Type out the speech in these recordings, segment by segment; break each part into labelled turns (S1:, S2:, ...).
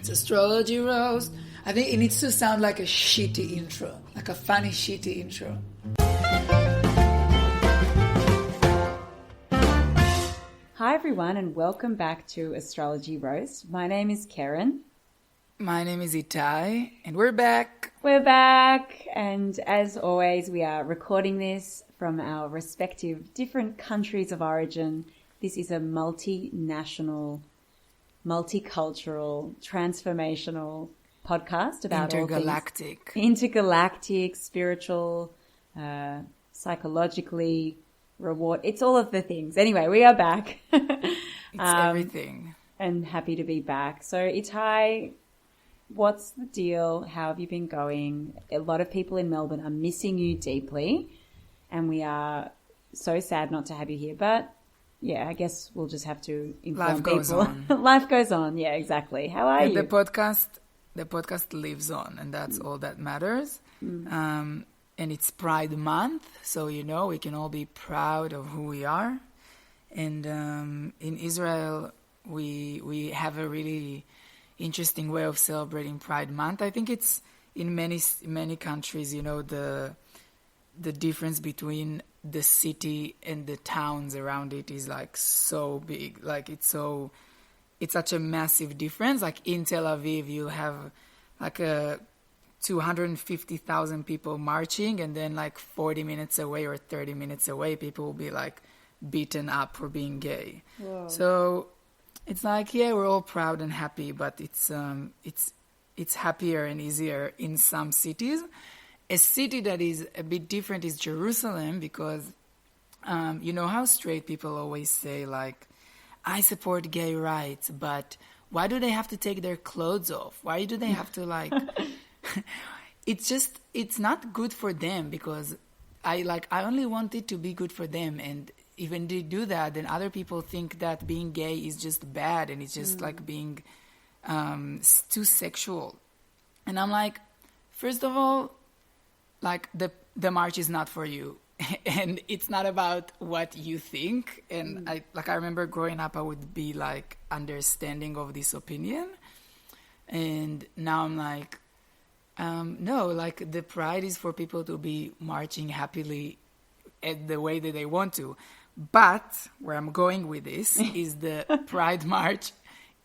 S1: It's Astrology Rose. I think it needs to sound like a shitty intro, like a funny shitty intro.
S2: Hi everyone and welcome back to Astrology Roast. My name is Karen.
S1: My name is Itai and we're back.
S2: We're back and as always we are recording this from our respective different countries of origin. This is a multinational, multicultural, transformational podcast about
S1: intergalactic,
S2: spiritual, psychologically, reward. It's all of the things. Anyway, we are back.
S1: It's everything.
S2: And happy to be back. So Itai, what's the deal? How have you been going? A lot of people in Melbourne are missing you deeply and we are so sad not to have you here. But yeah, I guess we'll just have to inform people.
S1: Life goes on.
S2: Life goes on. Yeah, exactly. How are you?
S1: The podcast lives on and that's all that matters. And it's Pride Month, so we can all be proud of who we are. And in Israel, we have a really interesting way of celebrating Pride Month. I think it's in many countries, the difference between the city and the towns around it is like so big. Like it's such a massive difference. Like in Tel Aviv, you have like 250,000 people marching, and then like 40 minutes away or 30 minutes away, people will be like beaten up for being gay.
S2: Whoa.
S1: So it's like, yeah, we're all proud and happy, but it's happier and easier in some cities. A city that is a bit different is Jerusalem, because you know how straight people always say, like, I support gay rights, but why do they have to take their clothes off? Why do they have to like... It's not good for them, because I only want it to be good for them. And even they do that, then other people think that being gay is just bad and it's just like being too sexual. And I'm like, first of all, like the march is not for you. And it's not about what you think. And I remember growing up, I would be like understanding of this opinion. And now I'm like, no, like the pride is for people to be marching happily at the way that they want to. But where I'm going with this is the Pride March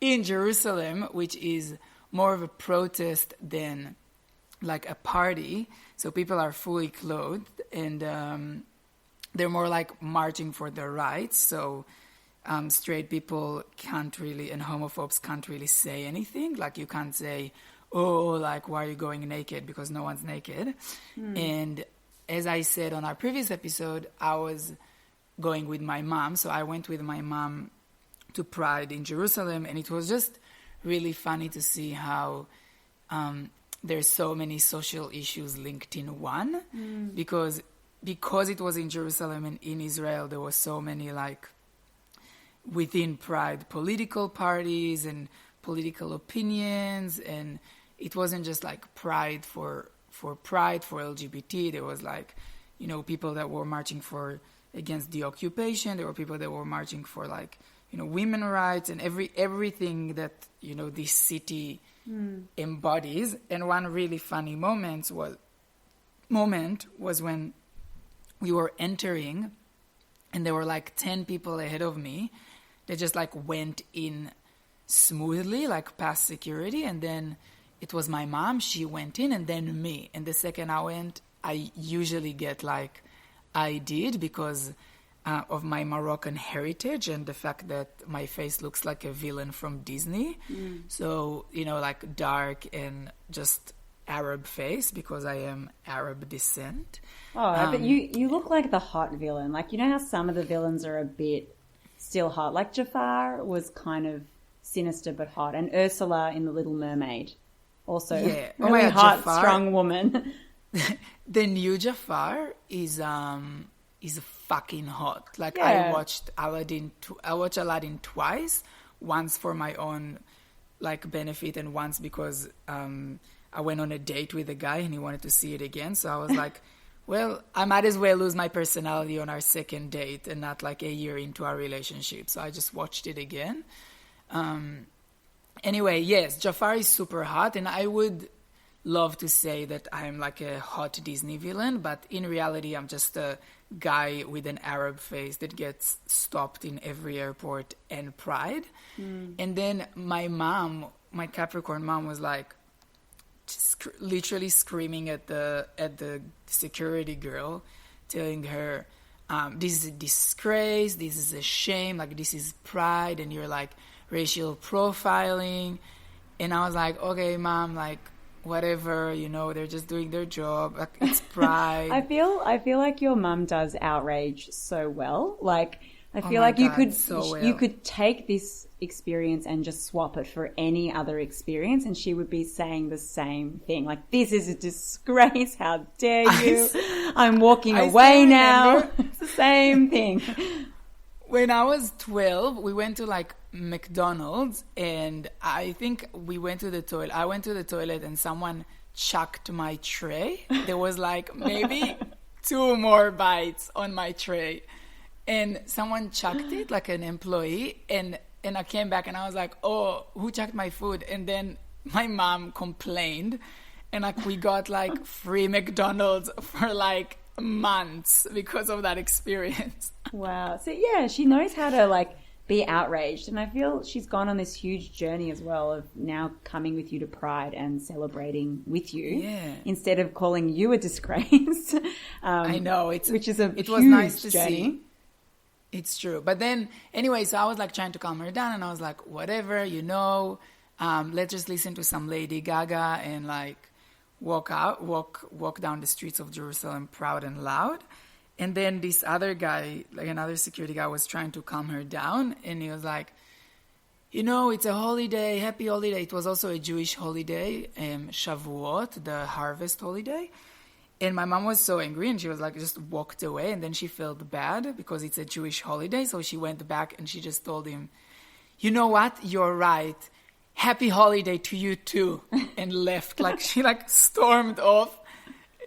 S1: in Jerusalem, which is more of a protest than like a party. So people are fully clothed and they're more like marching for their rights. So straight people can't really, and homophobes can't really say anything. Like you can't say, oh, like, why are you going naked? Because no one's naked. And as I said on our previous episode, I was going with my mom. So I went with my mom to Pride in Jerusalem. And it was just really funny to see how there's so many social issues linked in one. Because it was in Jerusalem and in Israel, there were so many, like, within Pride, political parties and political opinions, and it wasn't just like pride for LGBT. There was like, people that were marching against the occupation. There were people that were marching for like, women rights and everything that, this city embodies. And one really funny moment was when we were entering and there were like 10 people ahead of me that just like went in smoothly, like past security, and then it was my mom, she went in, and then me. And the second I went, I usually get like I did because of my Moroccan heritage and the fact that my face looks like a villain from Disney. So, like dark and just Arab face because I am Arab descent.
S2: Oh, but you look like the hot villain. Like, how some of the villains are a bit still hot. Like Jafar was kind of sinister but hot, and Ursula in The Little Mermaid also really hot, Jafar, strong woman.
S1: The new Jafar is fucking hot. Like I watched Aladdin twice, once for my own like benefit and once because I went on a date with a guy and he wanted to see it again. So I was like, well, I might as well lose my personality on our second date and not like a year into our relationship. So I just watched it again. Anyway, yes, Jafar is super hot, and I would love to say that I'm like a hot Disney villain, but in reality, I'm just a guy with an Arab face that gets stopped in every airport and pride. And then my mom, my Capricorn mom, was like literally screaming at the security girl, telling her, this is a disgrace, this is a shame, like this is pride, and you're like racial profiling. And I was like, okay, mom, like whatever, they're just doing their job, like it's pride.
S2: I feel like your mum does outrage so well. Like I feel like you could take this experience and just swap it for any other experience, and she would be saying the same thing. Like, this is a disgrace. How dare you? I'm walking away now. It's the same thing.
S1: When I was 12, we went to like McDonald's, and I think we went to the toilet. I went to the toilet and someone chucked my tray. There was like maybe 2 more bites on my tray. And someone chucked it, like an employee, and I came back and I was like, oh, who chucked my food? And then my mom complained, and like we got like free McDonald's for like months because of that experience.
S2: Wow. So yeah, she knows how to like be outraged, and I feel she's gone on this huge journey as well of now coming with you to Pride and celebrating with you instead of calling you a disgrace.
S1: I know,
S2: which is it
S1: was nice to see. It's true. But then, anyway, so I was like trying to calm her down, and I was like, whatever, let's just listen to some Lady Gaga and like walk down the streets of Jerusalem proud and loud. And then this other guy, like another security guy, was trying to calm her down, and he was like, it's a holiday, happy holiday. It was also a Jewish holiday, Shavuot, the harvest holiday. And my mom was so angry, and she was like, just walked away. And then she felt bad because it's a Jewish holiday. So she went back and she just told him, you know what? You're right. Happy holiday to you too. And left. Like she like stormed off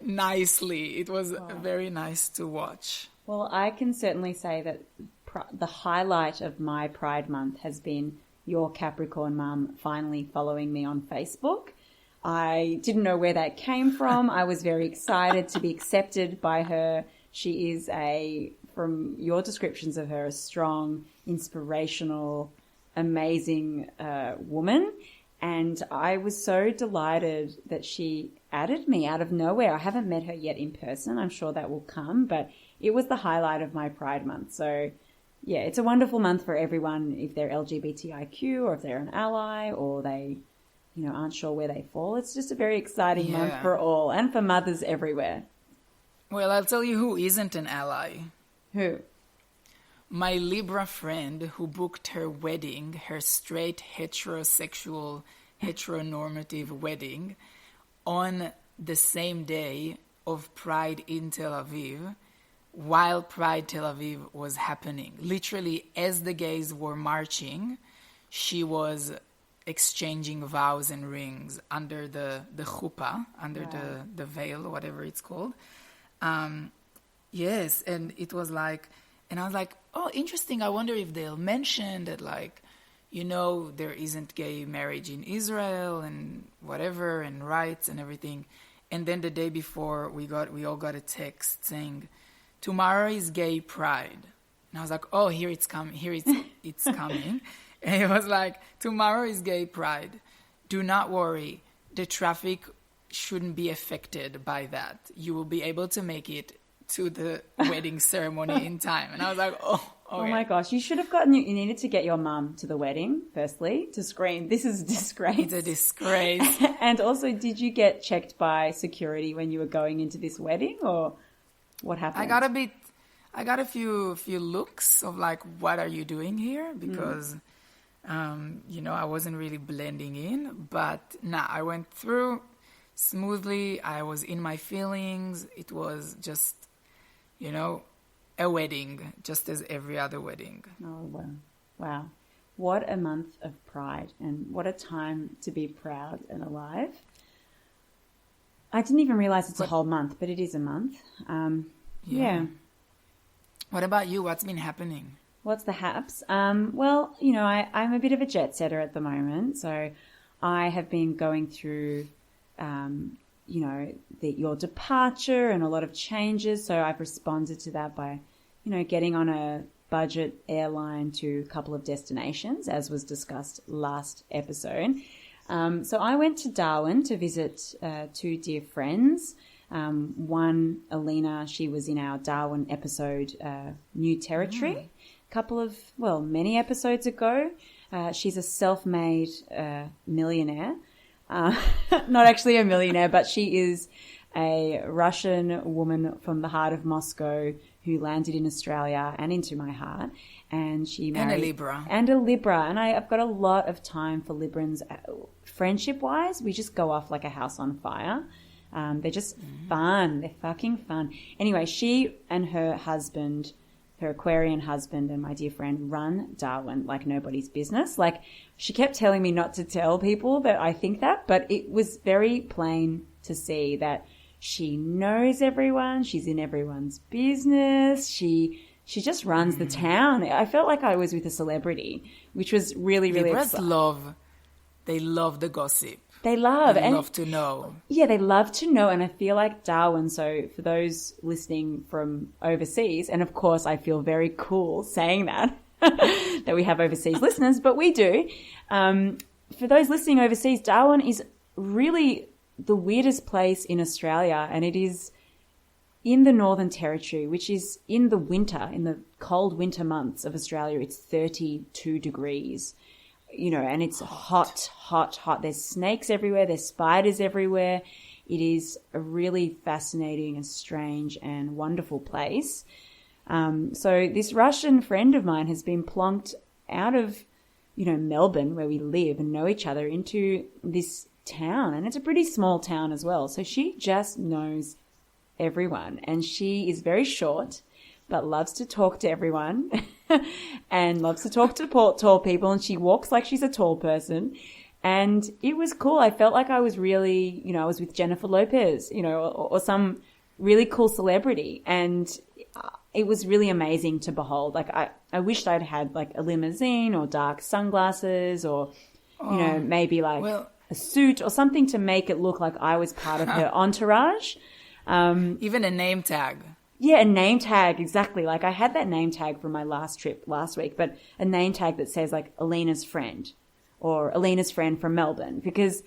S1: nicely. It was very nice to watch.
S2: Well, I can certainly say that the highlight of my Pride Month has been your Capricorn mum finally following me on Facebook. I didn't know where that came from. I was very excited to be accepted by her. She is from your descriptions of her, a strong, inspirational, amazing woman. And I was so delighted that she added me out of nowhere. I haven't met her yet in person. I'm sure that will come, but it was the highlight of my Pride Month. So yeah, it's a wonderful month for everyone if they're LGBTIQ or if they're an ally or they aren't sure where they fall. It's just a very exciting month for all and for mothers everywhere.
S1: Well, I'll tell you who isn't an ally.
S2: Who?
S1: My Libra friend who booked her wedding, her straight heterosexual, heteronormative wedding, on the same day of Pride in Tel Aviv, while Pride Tel Aviv was happening. Literally, as the gays were marching, she was exchanging vows and rings under the chuppah, under the veil, whatever it's called. Yes, and it was like, and I was like, oh, interesting. I wonder if they'll mention that, like, there isn't gay marriage in Israel and whatever and rights and everything. And then the day before, we all got a text saying, tomorrow is Gay Pride. And I was like, oh, here it's coming. It's coming. And it was like, tomorrow is Gay Pride. Do not worry. The traffic shouldn't be affected by that. You will be able to make it to the wedding ceremony in time. And I was like, oh, okay.
S2: Oh my gosh. You should have you needed to get your mum to the wedding, firstly, to scream, this is a disgrace.
S1: It's a disgrace.
S2: And also, did you get checked by security when you were going into this wedding, or what happened?
S1: I got a few looks of like, what are you doing here? Because... I wasn't really blending in, but I went through smoothly. I was in my feelings. It was just, a wedding, just as every other wedding.
S2: Oh, wow. Wow. What a month of Pride, and what a time to be proud and alive. I didn't even realize it's a whole month, but it is a month. Yeah.
S1: What about you? What's been happening?
S2: What's the haps? Well, you know, I'm a bit of a jet setter at the moment. So I have been going through, you know, your departure and a lot of changes. So I've responded to that by, you know, getting on a budget airline to a couple of destinations, as was discussed last episode. So I went to Darwin to visit two dear friends. One, Alina, she was in our Darwin episode, New Territory, many episodes ago. She's a self-made millionaire. Not actually a millionaire, but she is a Russian woman from the heart of Moscow who landed in Australia and into my heart. And she married...
S1: And a Libra.
S2: And a Libra. And I've got a lot of time for Librans. Friendship-wise, we just go off like a house on fire. They're just fun. They're fucking fun. Anyway, she and her husband, her Aquarian husband and my dear friend run Darwin like nobody's business. Like, she kept telling me not to tell people that I think that, but it was very plain to see that she knows everyone. She's in everyone's business. She just runs the town. I felt like I was with a celebrity, which was really, really exciting.
S1: They love the gossip.
S2: They love
S1: to know.
S2: Yeah, they love to know. And I feel like Darwin, so for those listening from overseas, and of course I feel very cool saying that, that we have overseas listeners, but we do. For those listening overseas, Darwin is really the weirdest place in Australia, and it is in the Northern Territory, which is in the winter, in the cold winter months of Australia. It's 32 degrees. You know, and it's hot. There's snakes everywhere. There's spiders everywhere. It is a really fascinating and strange and wonderful place. So this Russian friend of mine has been plonked out of, you know, Melbourne, where we live and know each other, into this town. And it's a pretty small town as well. So she just knows everyone. And she is very short, but loves to talk to everyone and loves to talk to tall people. And she walks like she's a tall person. And it was cool. I felt like I was really, you know, I was with Jennifer Lopez, you know, or some really cool celebrity. And it was really amazing to behold. Like, I wished I'd had like a limousine or dark sunglasses or, you know, maybe like a suit or something to make it look like I was part of her entourage.
S1: Even a name tag.
S2: Yeah, a name tag, exactly. Like, I had that name tag from my last trip last week, but a name tag that says like Alina's friend or Alina's friend from Melbourne, because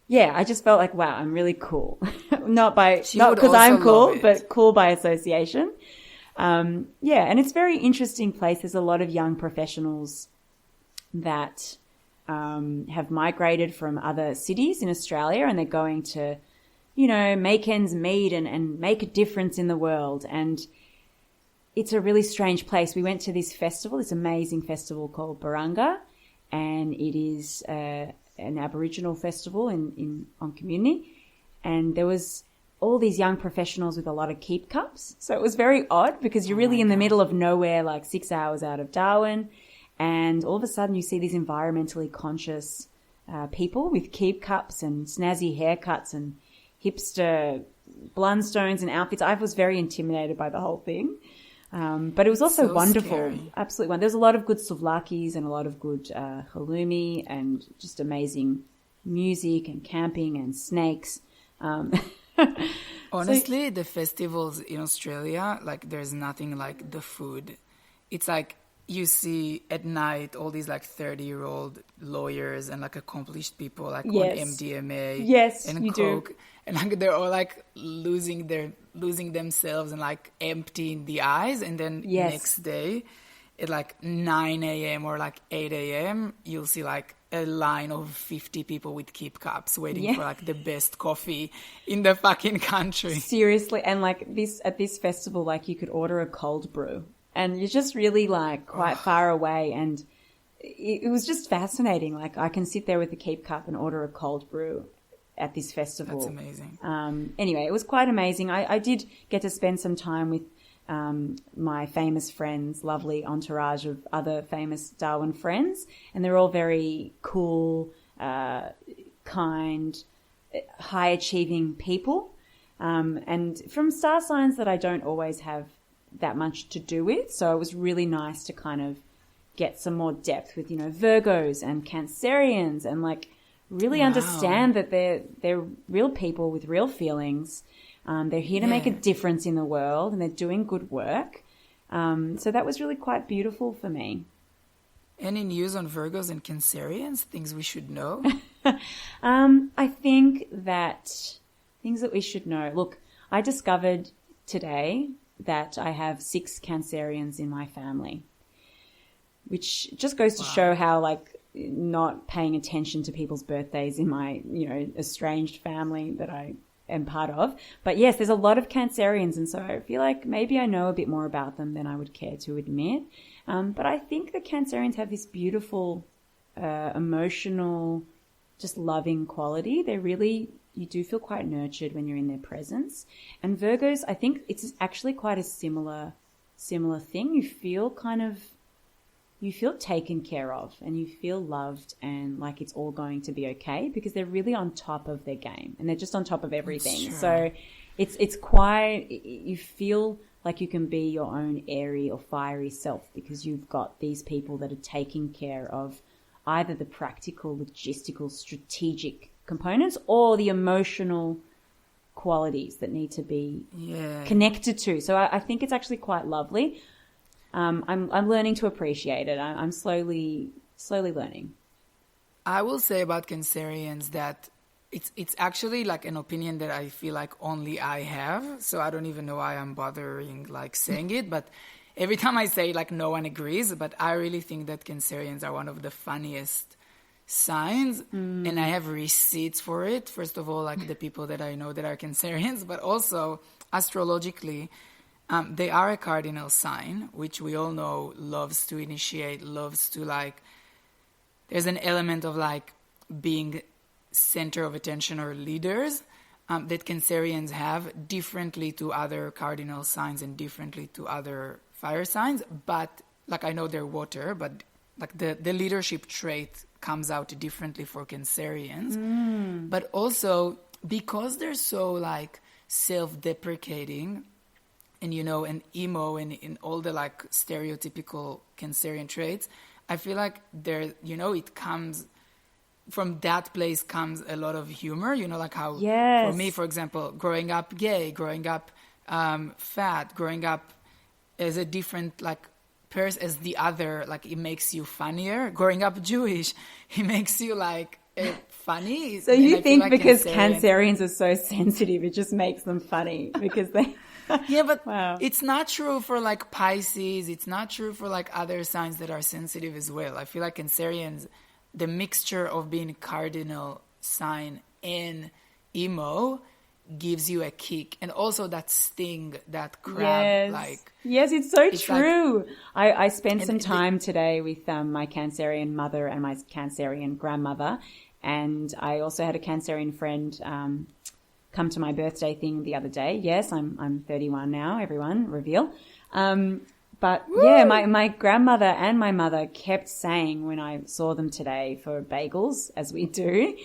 S2: yeah, I just felt like, wow, I'm really cool. not because I'm cool, but cool by association. Yeah, and it's a very interesting place. There's a lot of young professionals that have migrated from other cities in Australia, and they're going to, you know, make ends meet and make a difference in the world. And it's a really strange place. We went to this festival, this amazing festival called Barunga, and it is an Aboriginal festival on community. And there was all these young professionals with a lot of keep cups. So it was very odd because you're really in the middle of nowhere, like 6 hours out of Darwin. And all of a sudden you see these environmentally conscious people with keep cups and snazzy haircuts and hipster Blundstones and outfits. I was very intimidated by the whole thing. But it was also so wonderful. Scary. Absolutely wonderful. There's a lot of good souvlakis and a lot of good halloumi and just amazing music and camping and snakes.
S1: Honestly, the festivals in Australia, like, there's nothing like the food. It's like you see at night all these like 30-year-old lawyers and like accomplished people like on MDMA and coke. Do. And like they're all like losing themselves and like emptying the eyes. And then next day at like 9 a.m. or like 8 a.m., you'll see like a line of 50 people with keep cups waiting for like the best coffee in the fucking country.
S2: Seriously. And like at this festival, like you could order a cold brew and you're just really like quite far away. And it was just fascinating. Like, I can sit there with a keep cup and order a cold brew at this festival.
S1: That's amazing.
S2: Anyway, it was quite amazing. I did get to spend some time with my famous friends, lovely entourage of other famous Darwin friends, and they're all very cool, kind, high-achieving people, and from star signs that I don't always have that much to do with. So it was really nice to kind of get some more depth with, Virgos and Cancerians, and like really understand that they're real people with real feelings. They're here to make a difference in the world, and they're doing good work. So that was really quite beautiful for me.
S1: Any news on Virgos and Cancerians? Things we should know?
S2: I think that things that we should know. Look, I discovered today that I have 6 Cancerians in my family, which just goes to show how like not paying attention to people's birthdays in my, estranged family that I am part of. But yes, there's a lot of Cancerians, and so I feel like maybe I know a bit more about them than I would care to admit. But I think the Cancerians have this beautiful, emotional, just loving quality. You do feel quite nurtured when you're in their presence. And Virgos, I think it's actually quite a similar thing. You feel taken care of, and you feel loved, and like it's all going to be okay, because they're really on top of their game, and they're just on top of everything. So it's quite, you feel like you can be your own airy or fiery self, because you've got these people that are taking care of either the practical, logistical, strategic components, or the emotional qualities that need to be connected to. So I think it's actually quite lovely. I'm learning to appreciate it. I'm slowly learning.
S1: I will say about Cancerians that it's actually like an opinion that I feel like only I have. So I don't even know why I'm bothering like saying it. But every time I say it, like no one agrees. But I really think that Cancerians are one of the funniest signs. And I have receipts for it. First of all, like the people that I know that are Cancerians, but also astrologically, they are a cardinal sign, which we all know loves to initiate, loves to like, there's an element of like being center of attention or leaders that Cancerians have differently to other cardinal signs and differently to other fire signs. But like I know they're water, but like the leadership trait comes out differently for Cancerians. But also because they're so like self-deprecating, and and emo, and in all the like stereotypical Cancerian traits, I feel like it comes from that place comes a lot of humor. Like how for me, for example, growing up gay, growing up fat, growing up as a different like person, as the other, like it makes you funnier. Growing up Jewish, it makes you like funny.
S2: So you think like because Cancerians are so sensitive, it just makes them funny because they.
S1: Yeah, but it's not true for like Pisces. It's not true for like other signs that are sensitive as well. I feel like Cancerians, the mixture of being a cardinal sign and emo gives you a kick, and also that sting, that crab.
S2: Yes, it's so true. Like, I spent some time today with my Cancerian mother and my Cancerian grandmother, and I also had a Cancerian friend come to my birthday thing the other day. Yes, I'm 31 now, everyone, reveal. But yeah, my grandmother and my mother kept saying when I saw them today for bagels, as we do,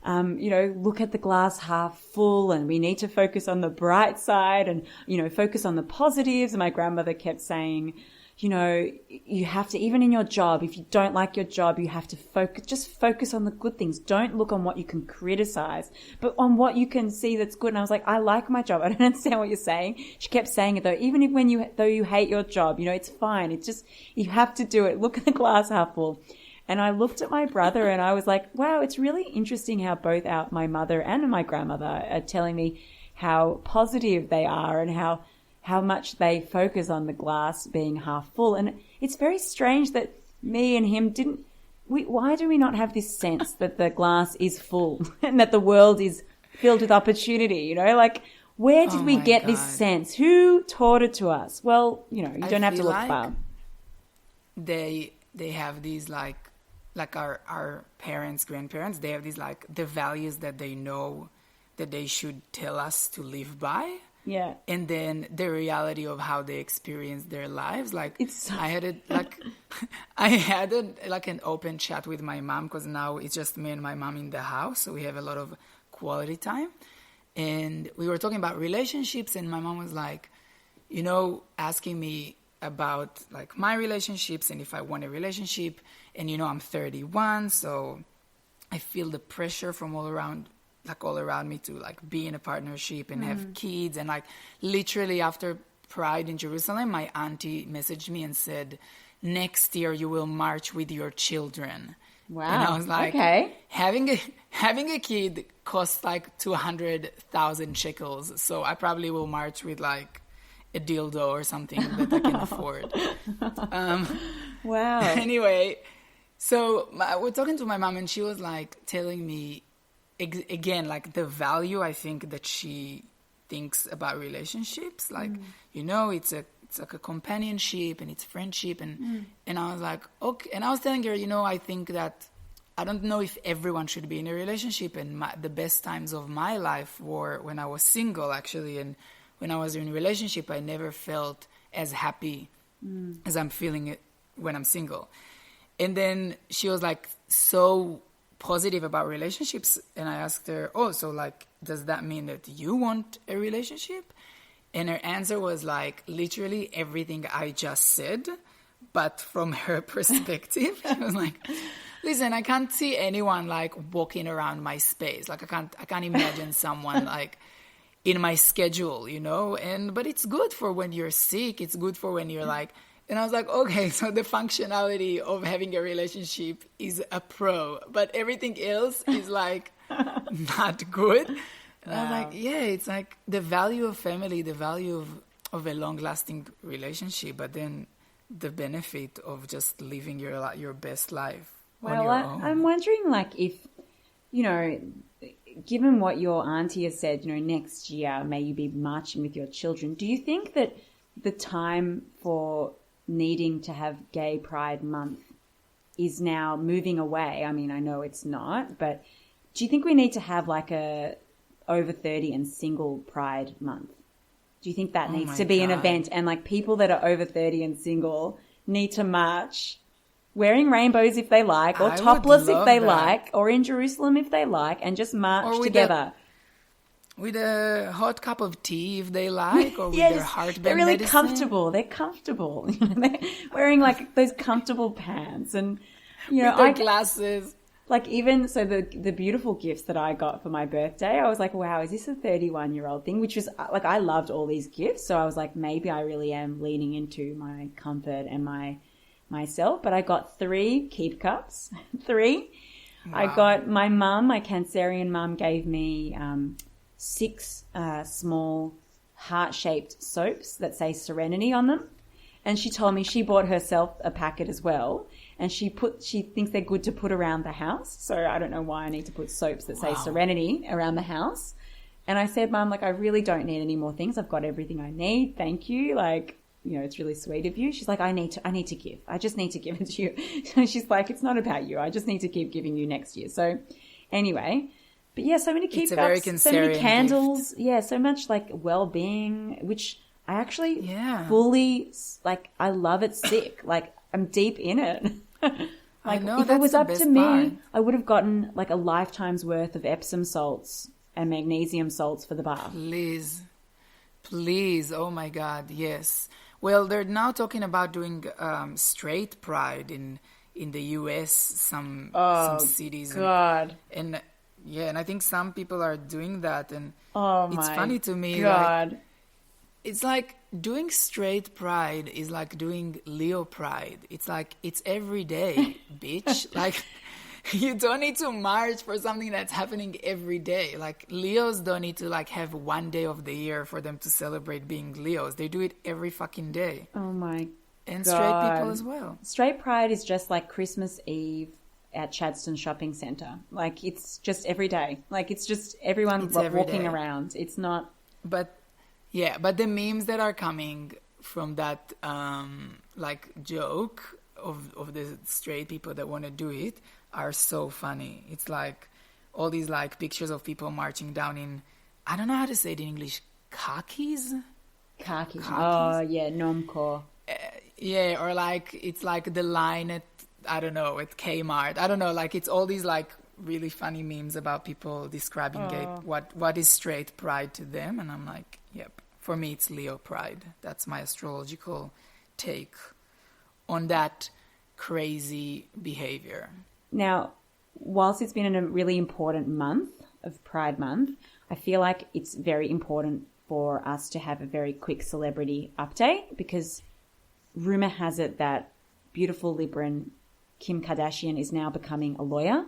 S2: look at the glass half full, and we need to focus on the bright side and, focus on the positives. And my grandmother kept saying, you have to, even in your job, if you don't like your job, you have to focus on the good things. Don't look on what you can criticize, but on what you can see that's good. And I was like, I like my job. I don't understand what you're saying. She kept saying it though, even if though you hate your job, it's fine. It's just, you have to do it. Look at the glass half full. And I looked at my brother and I was like, wow, it's really interesting how both my mother and my grandmother are telling me how positive they are and how much they focus on the glass being half full. And it's very strange that me and him why do we not have this sense that the glass is full and that the world is filled with opportunity? Like, where did we get this sense? Who taught it to us? Well, you don't have to look far.
S1: They have these like our parents, grandparents, they have these like the values that they know that they should tell us to live by.
S2: Yeah.
S1: And then the reality of how they experience their lives. Like I had an open chat with my mom, because now it's just me and my mom in the house. So we have a lot of quality time. And we were talking about relationships, and my mom was like, asking me about like my relationships and if I want a relationship. And, I'm 31, so I feel the pressure from all around me to like be in a partnership and have kids. And like literally after Pride in Jerusalem, my auntie messaged me and said, next year you will march with your children.
S2: Wow.
S1: And I was like,
S2: okay.
S1: having a kid costs like 200,000 shekels. So I probably will march with like a dildo or something that I can afford.
S2: Wow.
S1: Anyway, so we're talking to my mom and she was like telling me again, like the value I think that she thinks about relationships. Like, it's like a companionship and it's friendship. And I was like, okay. And I was telling her, I think that I don't know if everyone should be in a relationship. And the best times of my life were when I was single, actually. And when I was in a relationship, I never felt as happy as I'm feeling it when I'm single. And then she was like so positive about relationships. And I asked her, oh, so like, does that mean that you want a relationship? And her answer was like literally everything I just said, but from her perspective. She was like, listen, I can't see anyone like walking around my space. Like I can't imagine someone like in my schedule, but it's good for when you're sick. It's good for when you're like, and I was like, okay, so the functionality of having a relationship is a pro, but everything else is like not good. And I was like, yeah, it's like the value of family, the value of a long-lasting relationship, but then the benefit of just living your best life on your own.
S2: I'm wondering, like, if, given what your auntie has said, next year may you be marching with your children, do you think that the time for needing to have Gay Pride Month is now moving away? I mean, I know it's not, but do you think we need to have like a over 30 and single Pride Month? Do you think that needs to be an event, and like people that are over 30 and single need to march wearing rainbows if they like, or topless if they like, or in Jerusalem if they like, and just march together?
S1: With a hot cup of tea if they like, or with
S2: yes,
S1: their heartburn
S2: they're really
S1: medicine.
S2: comfortable. They're comfortable. They're wearing like those comfortable pants, and
S1: with their glasses.
S2: Like even so, the beautiful gifts that I got for my birthday, I was like, wow, is this a 31-year-old thing? Which was like, I loved all these gifts, so I was like, maybe I really am leaning into my comfort and myself. But I got 3 keep cups, 3. Wow. I got my Cancerian mum gave me 6 small heart-shaped soaps that say Serenity on them. And she told me she bought herself a packet as well. And she thinks they're good to put around the house. So I don't know why I need to put soaps that say Serenity around the house. And I said, Mum, like, I really don't need any more things. I've got everything I need. Thank you. Like, it's really sweet of you. She's like, I need to give. I just need to give it to you. So she's like, it's not about you. I just need to keep giving you next year. So anyway, but yeah, so many keep cups, so many candles. Gift. Yeah, so much like well-being, which I actually fully, like, I love it sick. Like, I'm deep in it. Like,
S1: I know,
S2: if it was up to me,
S1: part.
S2: I would have gotten like a lifetime's worth of Epsom salts and magnesium salts for the bath.
S1: Please. Oh my God. Yes. Well, they're now talking about doing straight pride in the US, some cities.
S2: God.
S1: And I think some people are doing that, and
S2: it's
S1: funny to me.
S2: God.
S1: Like, it's like doing straight pride is like doing Leo pride. It's like, it's every day, bitch. Like, you don't need to march for something that's happening every day. Like, Leos don't need to like have one day of the year for them to celebrate being Leos. They do it every fucking day.
S2: Oh my
S1: And
S2: God.
S1: straight people as well.
S2: Straight pride is just like Christmas Eve at Chadstone Shopping Centre. Like, it's just every day. Like, it's just everyone walking around. It's not...
S1: But the memes that are coming from that like joke of the straight people that want to do it are so funny. It's like all these like pictures of people marching down in, I don't know how to say it in English, khakis.
S2: Oh yeah, normcore.
S1: Or like it's like the line at, I don't know, at Kmart. I don't know, like it's all these like really funny memes about people describing what is straight pride to them, and I'm like, yep, for me, it's Leo pride. That's my astrological take on that crazy behavior.
S2: Now, whilst it's been a really important month of Pride Month, I feel like it's very important for us to have a very quick celebrity update, because rumor has it that beautiful Libran Kim Kardashian is now becoming a lawyer,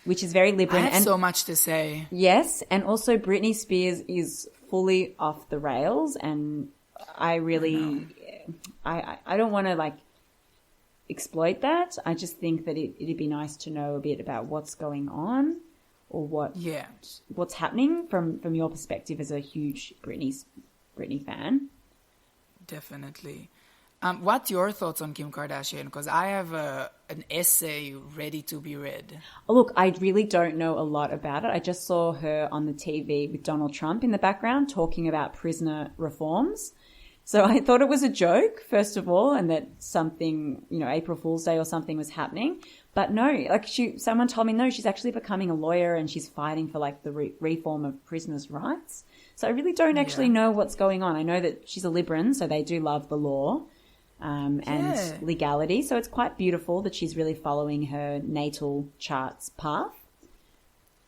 S2: which is very Libran.
S1: I have so much to say.
S2: Yes, and also Britney Spears is fully off the rails, and I don't want to like exploit that. I just think that it'd be nice to know a bit about what's going on, or what's happening from your perspective as a huge Britney fan.
S1: Definitely. What's your thoughts on Kim Kardashian? Because I have an essay ready to be read.
S2: Oh, look, I really don't know a lot about it. I just saw her on the TV with Donald Trump in the background talking about prisoner reforms. So I thought it was a joke, first of all, and that something, April Fool's Day or something was happening. But no, like someone told me, no, she's actually becoming a lawyer and she's fighting for like the reform of prisoners' rights. So I really don't actually know what's going on. I know that she's a Libran, so they do love the law and legality. So it's quite beautiful that she's really following her natal chart's path.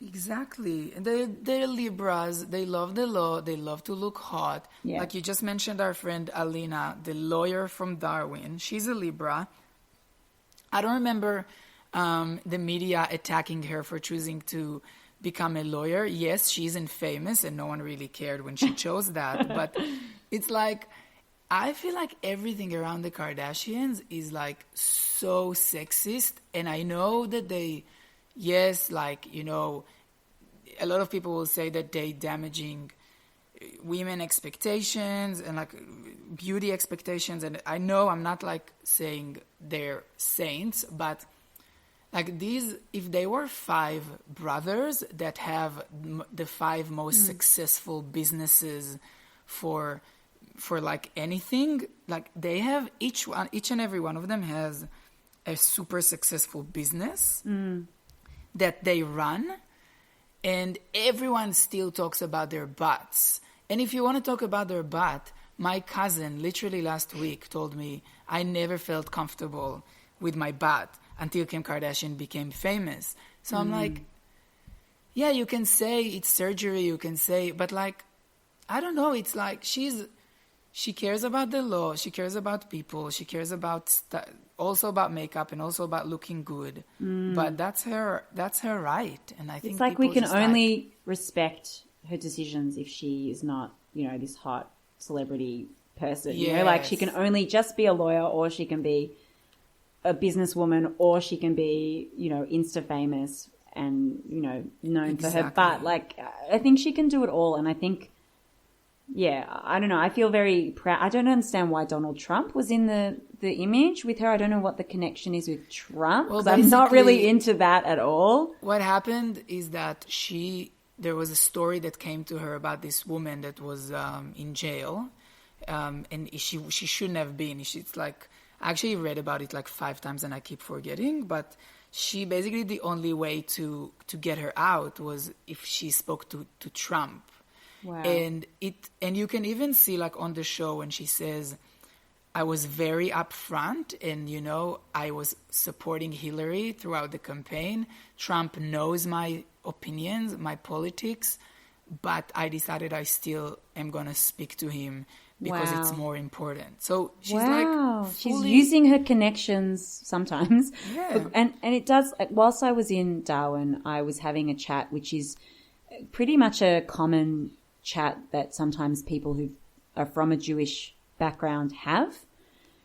S1: Exactly. They're Libras. They love the law. They love to look hot.
S2: Yeah.
S1: Like you just mentioned our friend Alina, the lawyer from Darwin. She's a Libra. I don't remember the media attacking her for choosing to become a lawyer. Yes, she's infamous and no one really cared when she chose that. But it's like, I feel like everything around the Kardashians is like so sexist. And I know that a lot of people will say that they damaging women expectations and like beauty expectations. And I know I'm not like saying they're saints, but like these, if they were 5 brothers that have the 5 most successful businesses for like anything, like they have each and every one of them has a super successful business that they run, and everyone still talks about their butts. And if you want to talk about their butt, my cousin literally last week told me I never felt comfortable with my butt until Kim Kardashian became famous. So I'm like, yeah, you can say it's surgery, you can say, but like, I don't know, it's like she cares about the law, she cares about people, she cares about also about makeup and also about looking good. But that's her right. And I think
S2: it's like we can only respect her decisions if she is not, this hot celebrity person.
S1: Yes.
S2: Like she can only just be a lawyer, or she can be a businesswoman, or she can be, Insta famous and, known for her butt. Like I think she can do it all. And I think, I don't know. I feel very proud. I don't understand why Donald Trump was in the image with her. I don't know what the connection is with Trump. Well, I'm not really into that at all.
S1: What happened is that there was a story that came to her about this woman that was in jail, and she shouldn't have been. It's like, I actually read about it like 5 times and I keep forgetting, but she basically, the only way to get her out was if she spoke to Trump.
S2: Wow.
S1: And you can even see like on the show when she says, I was very upfront and, I was supporting Hillary throughout the campaign. Trump knows my opinions, my politics, but I decided I still am going to speak to him because it's more important. So she's
S2: she's using her connections sometimes.
S1: Yeah.
S2: And it does, whilst I was in Darwin, I was having a chat, which is pretty much a common chat that sometimes people who are from a Jewish background have.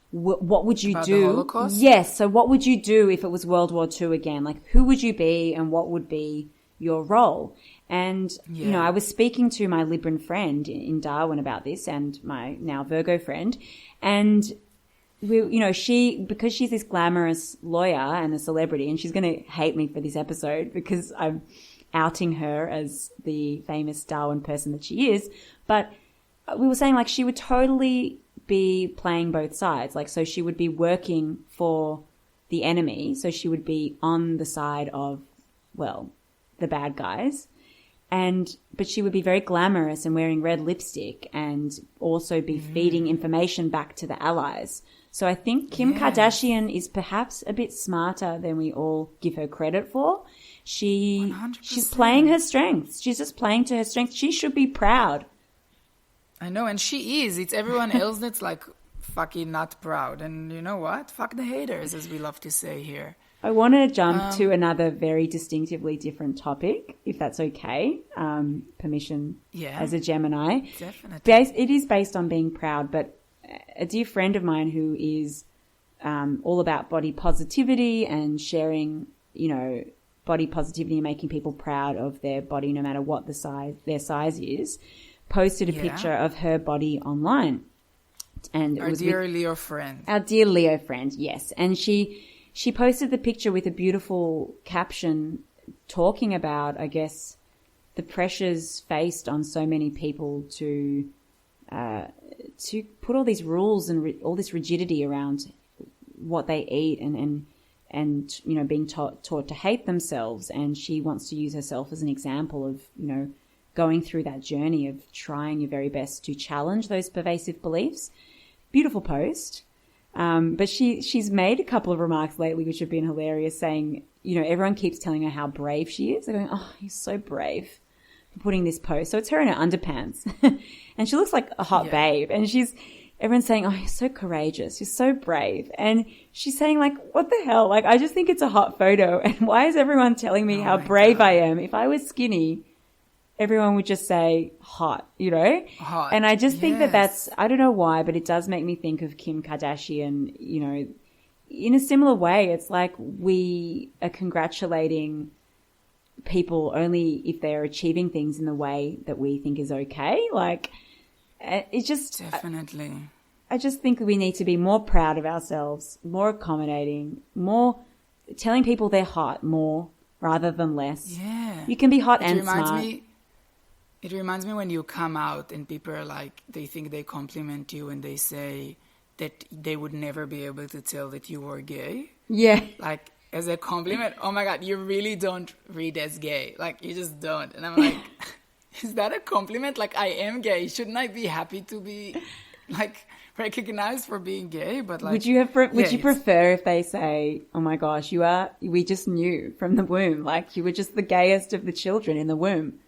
S2: What would you do?
S1: The Holocaust?
S2: Yes. So what would you do if it was World War II again? Like, who would you be and what would be your role? And, I was speaking to my Libran friend in Darwin about this, and my now Virgo friend. And, because she's this glamorous lawyer and a celebrity, and she's going to hate me for this episode because I'm outing her as the famous Darwin person that she is. But we were saying like she would totally be playing both sides. Like, so she would be working for the enemy. So she would be on the side of, the bad guys. But she would be very glamorous and wearing red lipstick and also be feeding information back to the allies. So I think Kim Kardashian is perhaps a bit smarter than we all give her credit for.
S1: 100%.
S2: She's playing her strengths. She's just playing to her strengths. She should be proud.
S1: I know, and she is. It's everyone else that's like fucking not proud. And you know what? Fuck the haters, as we love to say here.
S2: I want to jump to another very distinctively different topic, if that's okay. Permission as a Gemini.
S1: Definitely.
S2: It is based on being proud, but a dear friend of mine who is all about body positivity and sharing, body positivity and making people proud of their body no matter what their size is, posted a picture of her body online. And
S1: our dear Leo friend.
S2: Our dear Leo friend, yes. And she posted the picture with a beautiful caption talking about, I guess, the pressures faced on so many people to put all these rules and all this rigidity around what they eat and being taught to hate themselves. And she wants to use herself as an example of, going through that journey of trying your very best to challenge those pervasive beliefs. Beautiful post. But she's made a couple of remarks lately which have been hilarious, saying, everyone keeps telling her how brave she is. They're going, oh, you're so brave for putting this post. So it's her in her underpants. And she looks like a hot babe. And everyone's saying, oh, you're so courageous. You're so brave. And she's saying, like, what the hell? Like, I just think it's a hot photo. And why is everyone telling me how brave I am? If I was skinny, everyone would just say hot,
S1: Hot.
S2: And I just think that's, I don't know why, but it does make me think of Kim Kardashian, in a similar way. It's like we are congratulating people only if they're achieving things in the way that we think is okay. Like, it's just...
S1: Definitely.
S2: I just think we need to be more proud of ourselves, more accommodating, more telling people they're hot more rather than less.
S1: Yeah.
S2: You can be hot and smart.
S1: It reminds me when you come out and people are like, they think they compliment you and they say that they would never be able to tell that you were gay.
S2: Yeah.
S1: Like, as a compliment, oh my God, you really don't read as gay. Like, you just don't. And I'm like, is that a compliment? Like, I am gay. Shouldn't I be happy to be, like, recognized for being gay? But like,
S2: would you prefer if they say, oh my gosh, we just knew from the womb, like you were just the gayest of the children in the womb?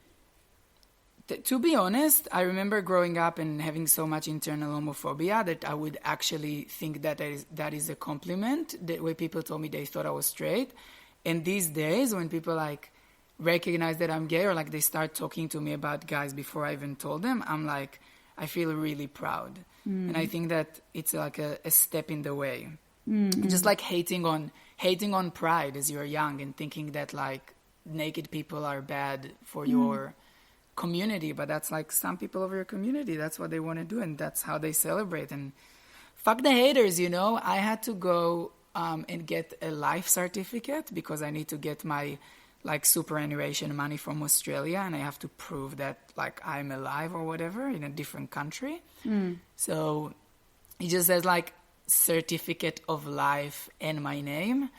S1: To be honest, I remember growing up and having so much internal homophobia that I would actually think that is a compliment, the way people told me they thought I was straight. And these days, when people like recognize that I'm gay or like they start talking to me about guys before I even told them, I'm like, I feel really proud. And I think that it's like a step in the way. Just like hating on pride as you're young and thinking that like naked people are bad for your community, but that's like some people of your community, that's what they want to do and that's how they celebrate. And fuck the haters, I had to go and get a life certificate because I need to get my like superannuation money from Australia and I have to prove that like I'm alive or whatever in a different country. So it just says like certificate of life and my name.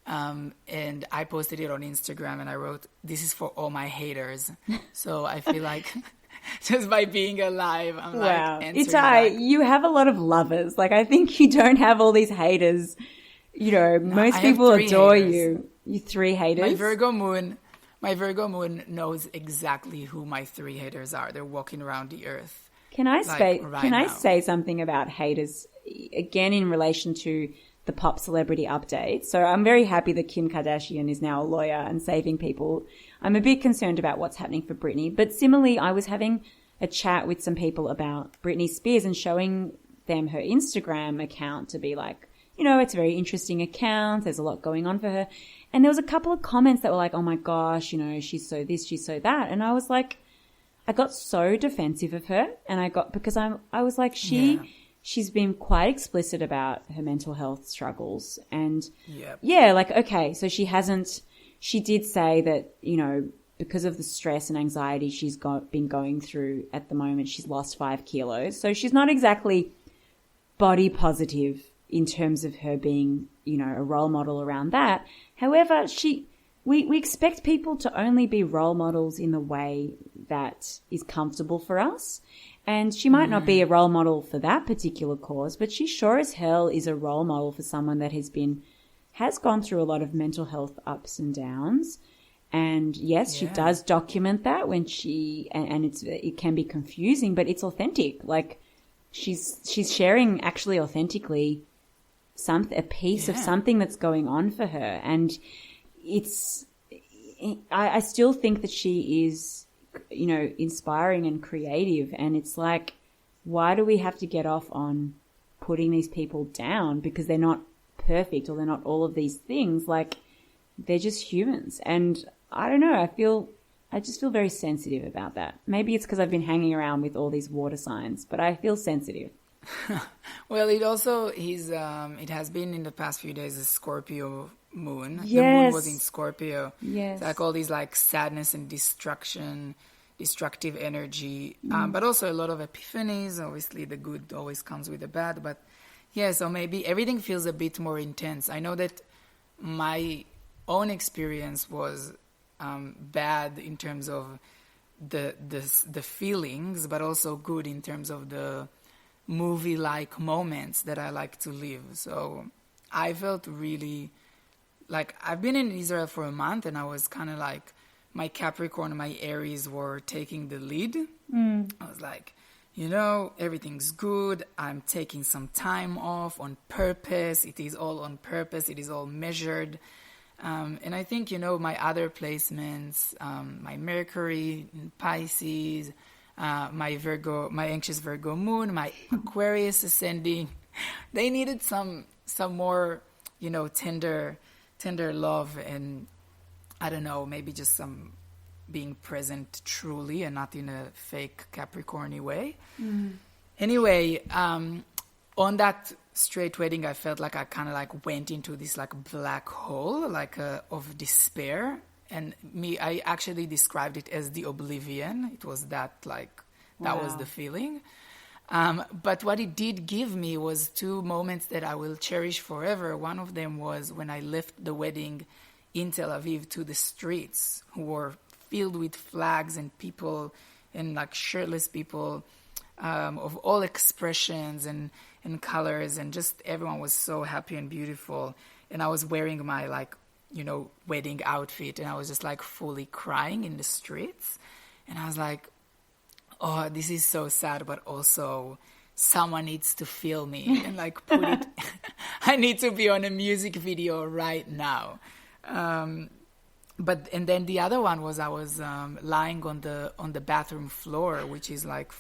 S1: And I posted it on Instagram and I wrote, this is for all my haters. So I feel like just by being alive, I'm like answering back.
S2: You have a lot of lovers. Like I think you don't have all these haters. Most people adore haters. You 3 haters. My Virgo moon knows exactly who my 3 haters are. They're walking around the earth. Can I say something about haters again in relation to the pop celebrity update? So I'm very happy that Kim Kardashian is now a lawyer and saving people. I'm a bit concerned about what's happening for Britney. But similarly, I was having a chat with some people about Britney Spears and showing them her Instagram account to be like, it's a very interesting account. There's a lot going on for her. And there was a couple of comments that were like, oh my gosh, she's so this, she's so that. And I was like, I got so defensive of her. And because I was like, she's been quite explicit about her mental health struggles. And okay, so she did say that, because of the stress and anxiety she's been going through at the moment, she's lost 5 kilos. So she's not exactly body positive in terms of her being, a role model around that. However, we expect people to only be role models in the way that is comfortable for us. And she might not be a role model for that particular cause, but she sure as hell is a role model for someone that has gone through a lot of mental health ups and downs. And yes, she does document that when it can be confusing, but it's authentic. Like she's sharing actually authentically a piece of something that's going on for her. And I still think that she is, inspiring and creative. And it's like, why do we have to get off on putting these people down because they're not perfect or they're not all of these things? Like, they're just humans. And I don't know, I just feel very sensitive about that. Maybe it's because I've been hanging around with all these water signs, but I feel sensitive.
S1: Well, it also it has been in the past few days a Scorpio moon.
S2: Yes.
S1: The moon was in Scorpio.
S2: Yes.
S1: It's like all these like sadness and destructive energy, but also a lot of epiphanies. Obviously, the good always comes with the bad, but yeah, so maybe everything feels a bit more intense. I know that my own experience was bad in terms of the feelings, but also good in terms of the movie-like moments that I like to live. So I felt really like I've been in Israel for a month, and I was kind of like my Capricorn and my Aries were taking the lead. I was like, everything's good. I'm taking some time off on purpose. It is all on purpose. It is all measured. And I think, my other placements, my Mercury in Pisces, my anxious Virgo moon, my Aquarius ascending, they needed some more, tender love, and I don't know, maybe just some being present truly and not in a fake Capricorn-y way. Anyway, on that straight wedding, I felt like I kind of like went into this like black hole, like of despair. And I actually described it as the oblivion. It was that that was the feeling. But what it did give me was two moments that I will cherish forever. One of them was when I left the wedding in Tel Aviv to the streets who were filled with flags and people and like shirtless people of all expressions and colors, and just everyone was so happy and beautiful. And I was wearing my wedding outfit, and I was just like fully crying in the streets. And I was like, oh, this is so sad, but also someone needs to feel me and like put it. I need to be on a music video right now. And then the other one was I was lying on the bathroom floor, which is like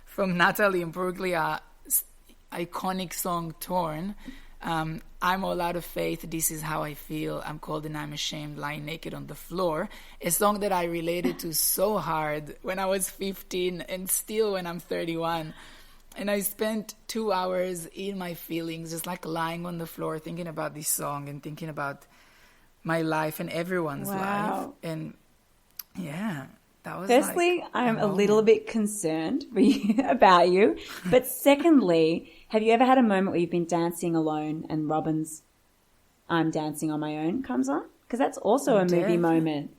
S1: from Natalie Imbruglia iconic song Torn. I'm all out of faith, this is how I feel, I'm cold and I'm ashamed, lying naked on the floor. A song that I related to so hard when I was 15 and still when I'm 31. And I spent 2 hours in my feelings, just like lying on the floor, thinking about this song and thinking about my life and everyone's life. And yeah, that was
S2: firstly, I'm a little bit concerned about you. But secondly, have you ever had a moment where you've been dancing alone and Robin's I'm Dancing on My Own comes on? Because that's also a movie moment.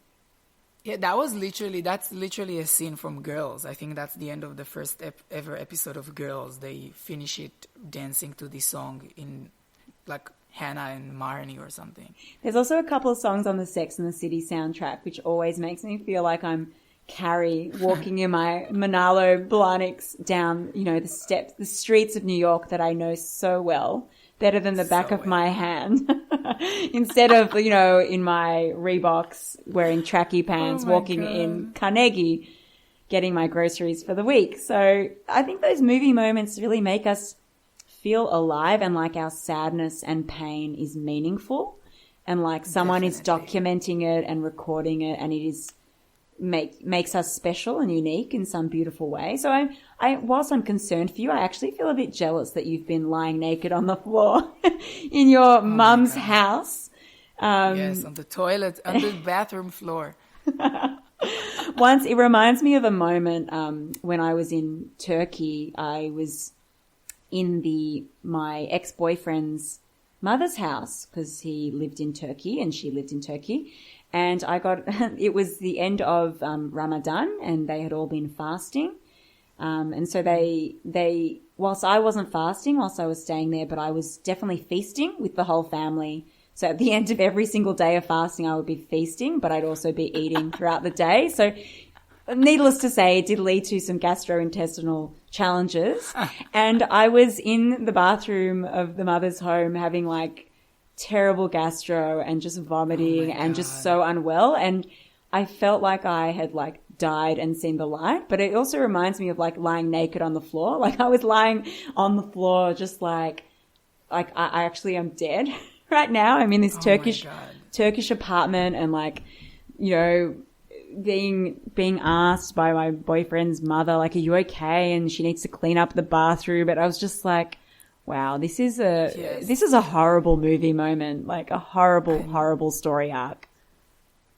S1: Yeah, that's literally a scene from Girls. I think that's the end of the first ever episode of Girls. They finish it dancing to this song in like Hannah and Marnie or something.
S2: There's also a couple of songs on the Sex and the City soundtrack, which always makes me feel like I'm Carrie walking in my Manalo Blahniks down, the streets of New York that I know so well, better than the back of my hand. Instead of, in my Reeboks wearing tracky pants, walking in Carnegie, getting my groceries for the week. So I think those movie moments really make us feel alive and like our sadness and pain is meaningful and like someone is documenting it and recording it, and it is makes us special and unique in some beautiful way. So whilst I'm concerned for you, I actually feel a bit jealous that you've been lying naked on the floor in your mum's house.
S1: Yes, on the toilet, on the bathroom floor.
S2: Once, it reminds me of a moment when I was in Turkey. I was in my ex-boyfriend's mother's house because he lived in Turkey and she lived in Turkey. And it was the end of Ramadan, and they had all been fasting. And so they, whilst I wasn't fasting, whilst I was staying there, but I was definitely feasting with the whole family. So at the end of every single day of fasting, I would be feasting, but I'd also be eating throughout the day. So needless to say, it did lead to some gastrointestinal challenges. And I was in the bathroom of the mother's home having like terrible gastro and just vomiting and just so unwell. And I felt like I had like died and seen the light, but it also reminds me of like lying naked on the floor. Like I was lying on the floor just like I actually am dead right now. I'm in this Turkish apartment, and like, you know, being asked by my boyfriend's mother, like, are you okay? And she needs to clean up the bathroom. But I was just like, wow, this is a horrible movie moment, like a horrible story arc.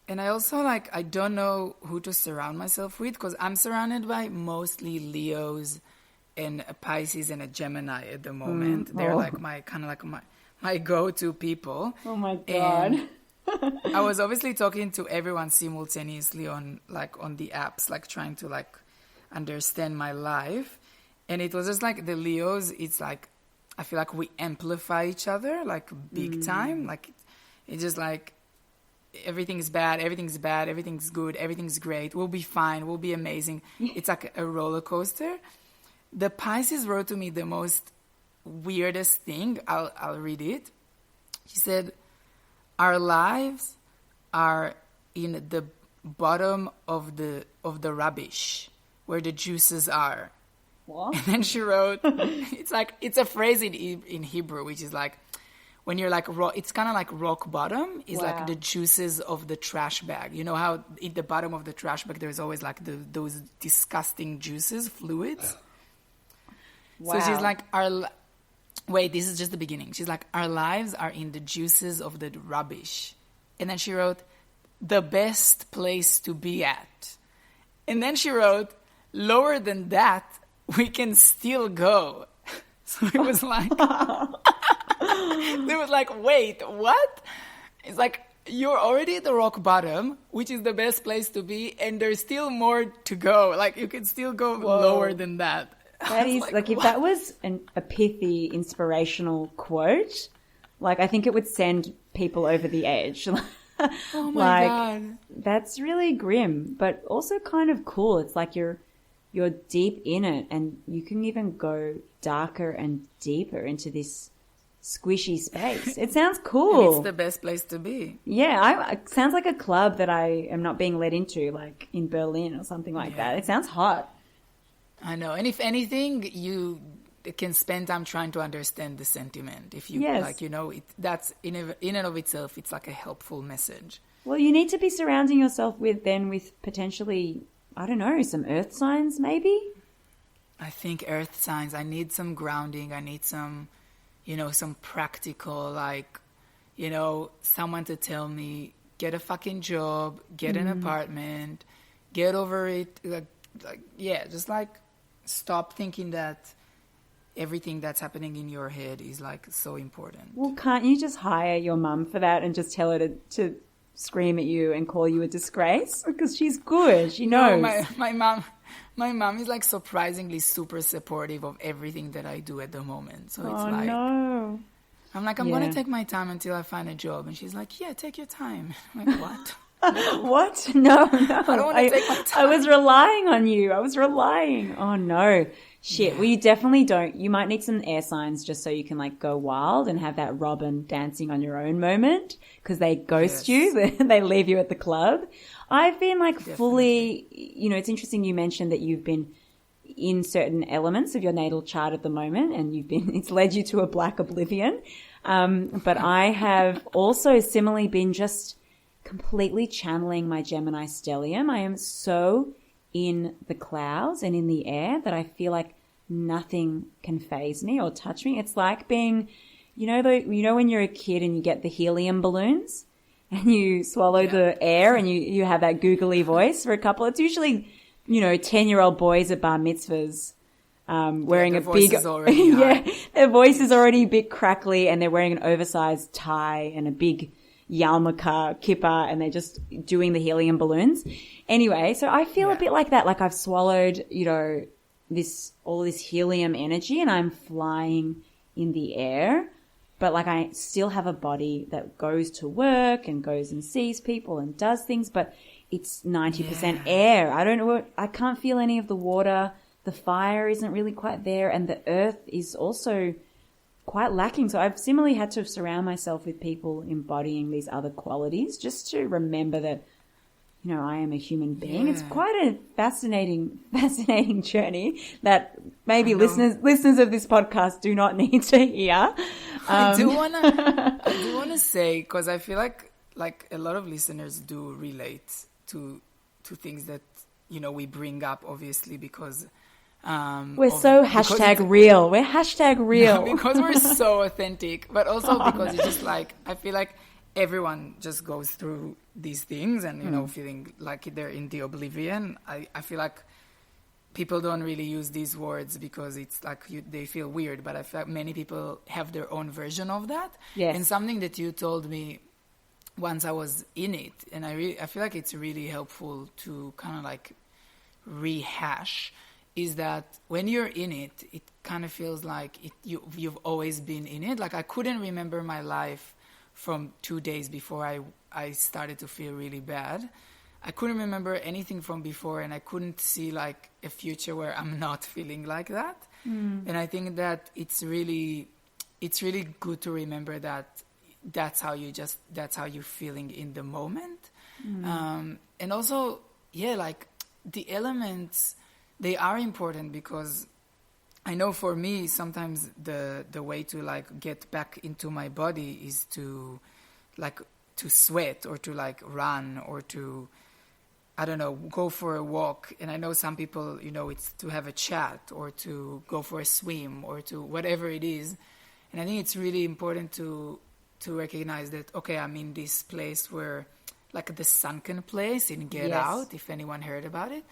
S1: And I also I don't know who to surround myself with, because I'm surrounded by mostly Leos and a Pisces and a Gemini at the moment. They're like my go-to people.
S2: Oh my God.
S1: And I was obviously talking to everyone simultaneously on the apps, like trying to like understand my life. And it was just like the Leos, it's like, I feel like we amplify each other like big time. Like it's just like, everything's bad, everything's good, everything's great, we'll be fine, we'll be amazing. It's like a roller coaster. The Pisces wrote to me the most weirdest thing. I'll read it. She said, our lives are in the bottom of the rubbish where the juices are.
S2: What?
S1: And then she wrote, it's a phrase in Hebrew, which is like, when you're like, it's kind of like rock bottom is like the juices of the trash bag. You know how at the bottom of the trash bag, there's always like those disgusting juices, fluids. Wow. So she's like, wait, this is just the beginning. She's like, our lives are in the juices of the rubbish. And then she wrote, the best place to be at. And then she wrote, lower than that, we can still go. So it was like... They was like, wait, what? It's like, you're already at the rock bottom, which is the best place to be, and there's still more to go. Like, you can still go lower than that.
S2: That is, like if that was a pithy, inspirational quote, like, I think it would send people over the edge.
S1: Oh my God.
S2: That's really grim, but also kind of cool. It's like you're deep in it, and you can even go darker and deeper into this squishy space. It sounds cool.
S1: And it's the best place to be.
S2: Yeah, it sounds like a club that I am not being let into, like in Berlin or something like that. It sounds hot.
S1: I know. And if anything, you can spend time trying to understand the sentiment. If you that's in and of itself, it's like a helpful message.
S2: Well, you need to be surrounding yourself with potentially, I don't know, some earth signs maybe?
S1: I think earth signs. I need some grounding. I need some... some practical, like, someone to tell me, get a fucking job, get an apartment, get over it. Just like stop thinking that everything that's happening in your head is like so important.
S2: Well, can't you just hire your mum for that and just tell her to scream at you and call you a disgrace? Because she's good. She knows.
S1: No, my mom is like surprisingly super supportive of everything that I do at the moment. So it's like,
S2: no.
S1: I'm like, I'm going to take my time until I find a job. And she's like, yeah, take your time. I'm like, what?
S2: What? No. I
S1: don't want to take my time.
S2: I was relying on you. Oh, no. Shit. Yeah. Well, you definitely don't. You might need some air signs just so you can like go wild and have that Robin dancing on your own moment, because they ghost you. They leave you at the club. I've been like fully, it's interesting you mentioned that you've been in certain elements of your natal chart at the moment, and it's led you to a black oblivion. But I have also similarly been just completely channeling my Gemini stellium. I am so in the clouds and in the air that I feel like nothing can faze me or touch me. It's like being, when you're a kid and you get the helium balloons and you swallow the air and you have that googly voice for a couple. It's usually, 10-year-old boys at bar mitzvahs wearing a big, their voice is already a bit crackly, and they're wearing an oversized tie and a big yarmulke, kippah, and they're just doing the helium balloons. Anyway, so I feel a bit like that, like I've swallowed, all this helium energy and I'm flying in the air, but like I still have a body that goes to work and goes and sees people and does things, but it's 90% air. I don't know, I can't feel any of the water. The fire isn't really quite there, and the earth is also quite lacking. So I've similarly had to surround myself with people embodying these other qualities just to remember that, I am a human being. Yeah. It's quite a fascinating journey that maybe listeners of this podcast do not need to hear.
S1: I do wanna say, because I feel like a lot of listeners do relate to things that we bring up, obviously, because
S2: we're so #real. We're #real
S1: because we're so authentic, but also because it's just like I feel like everyone just goes through these things and feeling like they're in the oblivion. I feel like people don't really use these words because it's like they feel weird, but I feel like many people have their own version of that.
S2: Yes.
S1: And something that you told me once I was in it, and I feel like it's really helpful to kind of like rehash, is that when you're in it, it kind of feels like you've always been in it. Like I couldn't remember my life from 2 days before I started to feel really bad. I couldn't remember anything from before, and I couldn't see like a future where I'm not feeling like that. And I think that it's really good to remember that that's how you're feeling in the moment. And also, like the elements, they are important, because I know for me sometimes the way to like get back into my body is to sweat or to like run or to, I don't know, go for a walk. And I know some people, it's to have a chat or to go for a swim or to whatever it is. And I think it's really important to recognize that, okay, I'm in this place where, like the sunken place in Get Out, if anyone heard about it.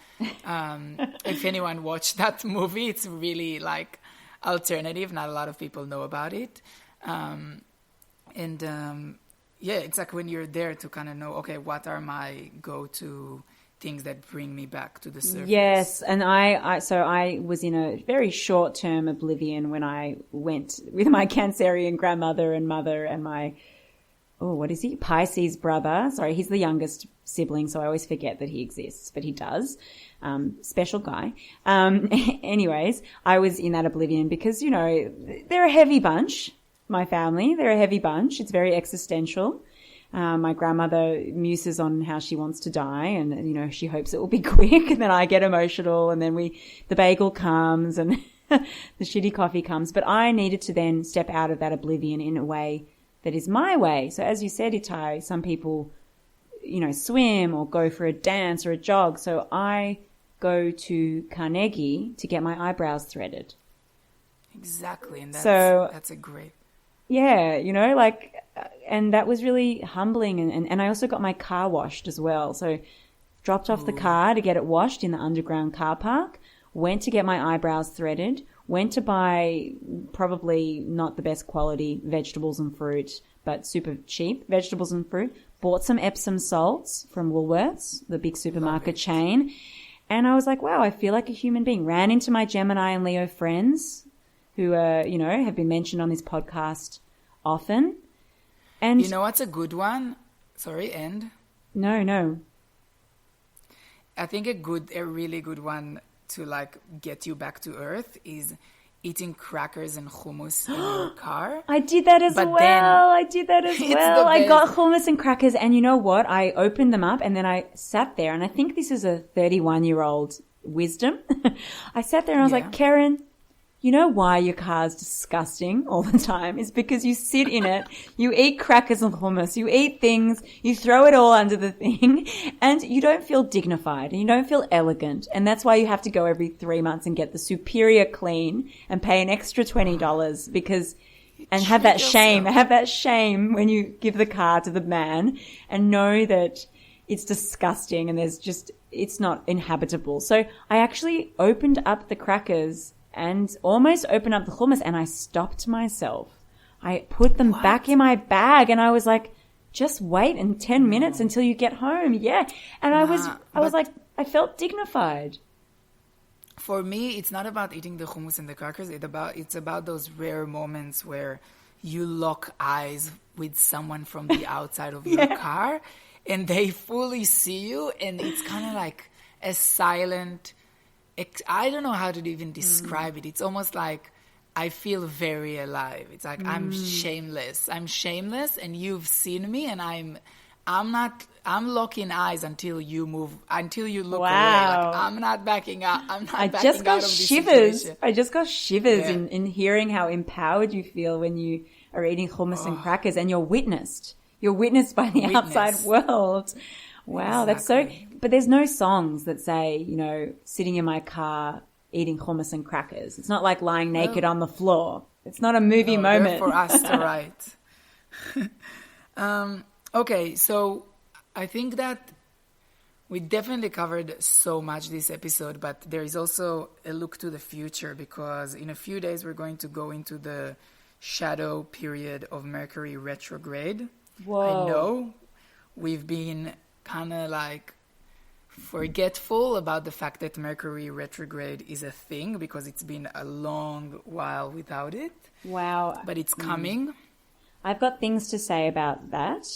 S1: If anyone watched that movie, it's really like alternative. Not a lot of people know about it. It's like when you're there to kind of know, okay, what are my go-to things that bring me back to the surface? Yes,
S2: and I was in a very short-term oblivion when I went with my Cancerian grandmother and mother and my what is he? Pisces brother. Sorry, he's the youngest sibling, so I always forget that he exists, but he does. Special guy. Anyways, I was in that oblivion because, they're a heavy bunch, my family. They're a heavy bunch. It's very existential. My grandmother muses on how she wants to die and, she hopes it will be quick, and then I get emotional, and then the bagel comes and the shitty coffee comes. But I needed to then step out of that oblivion in a way that is my way. So as you said, Itai, some people, swim or go for a dance or a jog. So I go to Carnegie to get my eyebrows threaded.
S1: Exactly. And that's a great...
S2: Yeah, and that was really humbling. And I also got my car washed as well. So dropped off the car to get it washed in the underground car park, went to get my eyebrows threaded, went to buy probably not the best quality vegetables and fruit, but super cheap vegetables and fruit, bought some Epsom salts from Woolworths, the big supermarket chain. And I was like, wow, I feel like a human being. Ran into my Gemini and Leo friends who have been mentioned on this podcast often. And
S1: you know what's a good one? Sorry, and?
S2: No.
S1: I think a really good one to like get you back to earth is eating crackers and hummus in your car.
S2: I did that as well. I got hummus and crackers, and you know what? I opened them up and then I sat there, and I think this is a 31-year-old wisdom. I sat there and I was like, Karen, you know why your car's disgusting all the time? It's because you sit in it, you eat crackers and hummus, you eat things, you throw it all under the thing, and you don't feel dignified and you don't feel elegant. And that's why you have to go every 3 months and get the superior clean and pay an extra $20 because, and have that shame when you give the car to the man and know that it's disgusting and it's not inhabitable. So I actually opened up the crackers and almost opened up the hummus, and I stopped myself. I put them back in my bag, and I was like, just wait in 10 minutes until you get home. Yeah. And I was like, I felt dignified.
S1: For me, it's not about eating the hummus and the crackers. It's about those rare moments where you lock eyes with someone from the outside of your car and they fully see you, and it's kind of like a silent, I don't know how to even describe it. It's almost like I feel very alive. It's like I'm shameless, and you've seen me, and I'm locking eyes until you move, until you look away. Like, I'm not backing up. I
S2: just got shivers. I just got shivers in hearing how empowered you feel when you are eating hummus and crackers, and you're witnessed. You're witnessed by the outside world. Wow, that's so... But there's no songs that say, you know, sitting in my car eating hummus and crackers. It's not like lying naked on the floor. It's not a movie moment.
S1: For us to write. Okay, so I think that we definitely covered so much this episode, but there is also a look to the future, because in a few days we're going to go into the shadow period of Mercury retrograde.
S2: Whoa.
S1: I know we've been kind of like forgetful about the fact that Mercury retrograde is a thing, because it's been a long while without it.
S2: Wow.
S1: But it's coming.
S2: I've got things to say about that,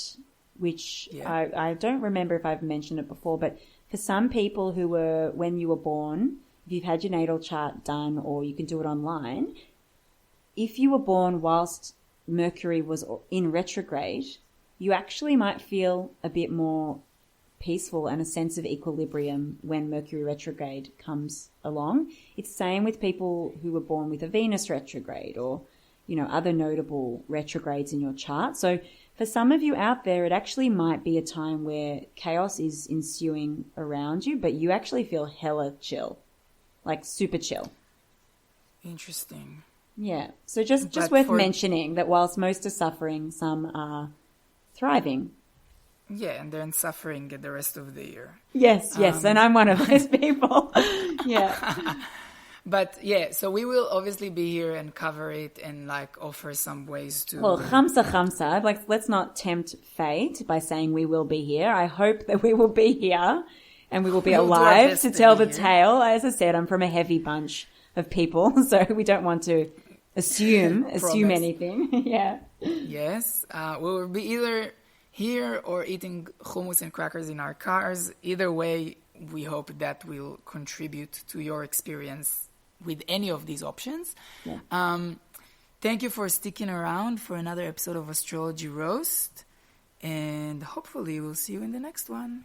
S2: which I don't remember if I've mentioned it before, but for some people who were, when you were born, if you've had your natal chart done, or you can do it online, if you were born whilst Mercury was in retrograde, you actually might feel a bit more peaceful and a sense of equilibrium when Mercury retrograde comes along. It's the same with people who were born with a Venus retrograde, or, you know, other notable retrogrades in your chart. So for some of you out there, it actually might be a time where chaos is ensuing around you, but you actually feel hella chill, like super chill.
S1: Interesting.
S2: Yeah. So just worth mentioning that whilst most are suffering, some are thriving.
S1: Yeah, and then suffering the rest of the year.
S2: Yes, and I'm one of those people. Yeah.
S1: But yeah, so we will obviously be here and cover it and like offer some ways to...
S2: Well, khamsa. Like, let's not tempt fate by saying we will be here. I hope that we will be here and we will be alive to tell the tale. As I said, I'm from a heavy bunch of people, so we don't want to assume anything. Yeah.
S1: Yes. We will be either here or eating hummus and crackers in our cars. Either way, we hope that will contribute to your experience with any of these options. Yeah. Thank you for sticking around for another episode of Astrology Roast, and hopefully we'll see you in the next one.